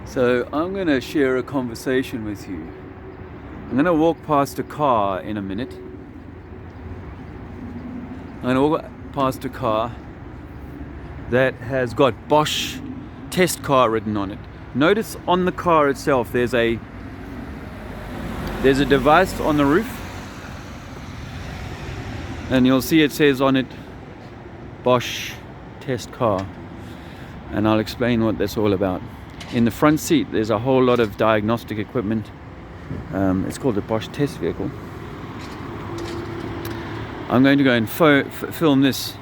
So I'm going to share a conversation with you. I'm going to walk past a car in a minute. I'm going to walk past a car that has got Bosch test car written on it. Notice on the car itself there's a device on the roof, and you'll see it says on it Bosch test car, and I'll explain what that's all about. In the front seat there's a whole lot of diagnostic equipment. It's called a Bosch test vehicle. I'm going to go and film this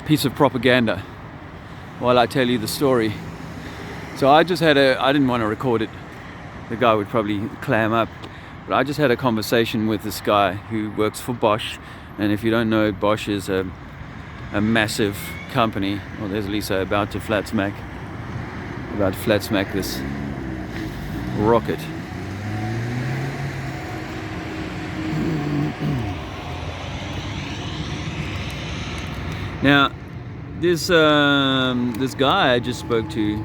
piece of propaganda while I tell you the story. So I didn't want to record it, the guy would probably clam up, but I just had a conversation with this guy who works for Bosch. And if you don't know, Bosch is a massive company. Well, there's Lisa about to flat smack this rocket. Now, this guy I just spoke to,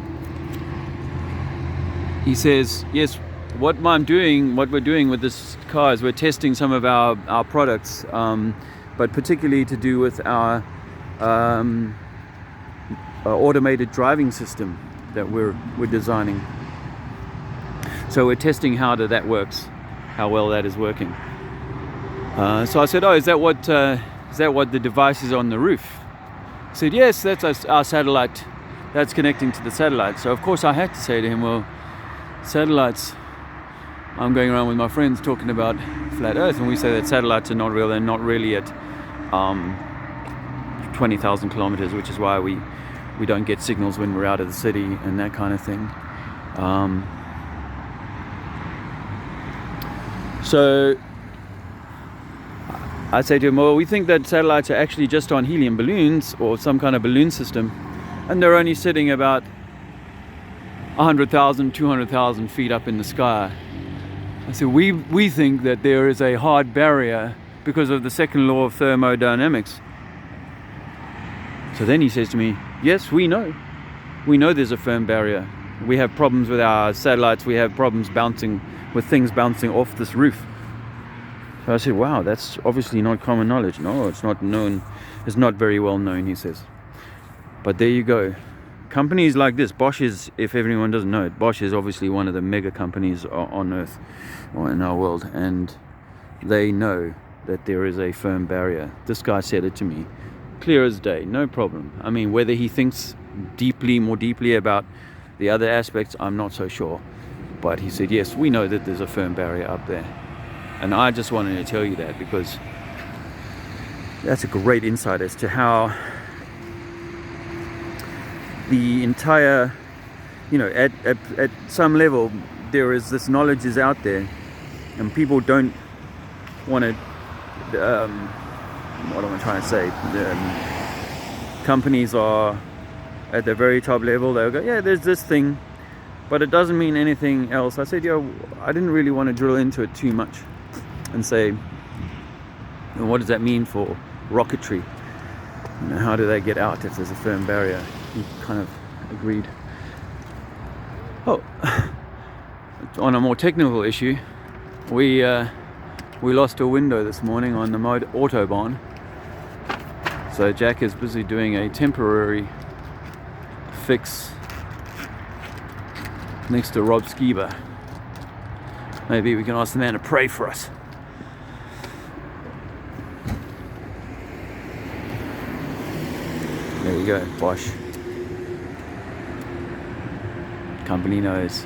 he says, yes, what we're doing with this car is we're testing some of our products, but particularly to do with our automated driving system that we're designing. So we're testing how that works, how well that is working. So I said, oh, is that what the device is on the roof? He said, yes, that's our satellite. That's connecting to the satellite. So of course I had to say to him, well, satellites, I'm going around with my friends talking about flat Earth, and we say that satellites are not real. They're not really at 20,000 kilometers, which is why we don't get signals when we're out of the city and that kind of thing. So I say to him, well, we think that satellites are actually just on helium balloons or some kind of balloon system, and they're only sitting about 100,000, 200,000 feet up in the sky. I said, we think that there is a hard barrier because of the second law of thermodynamics. So then he says to me, yes, we know there's a firm barrier. We have problems with our satellites. We have problems with things bouncing off this roof. So I said, wow, that's obviously not common knowledge. No, it's not known. It's not very well known, he says. But there you go. Companies like this, Bosch is, if everyone doesn't know it, Bosch is obviously one of the mega companies on Earth or in our world, and they know that there is a firm barrier. This guy said it to me, clear as day, no problem. I mean, whether he thinks more deeply about the other aspects, I'm not so sure. But he said, yes, we know that there's a firm barrier up there. And I just wanted to tell you that because that's a great insight as to how the entire, at some level, there is this knowledge is out there, and people don't want to, what am I trying to say? Companies are at the very top level, they'll go, yeah, there's this thing, but it doesn't mean anything else. I said, I didn't really want to drill into it too much and say, what does that mean for rocketry? How do they get out if there's a firm barrier? He kind of agreed. Oh, on a more technical issue, we lost a window this morning on the Autobahn. So Jack is busy doing a temporary fix next to Rob Skiba. Maybe we can ask the man to pray for us. There you go, Bosch. Company knows.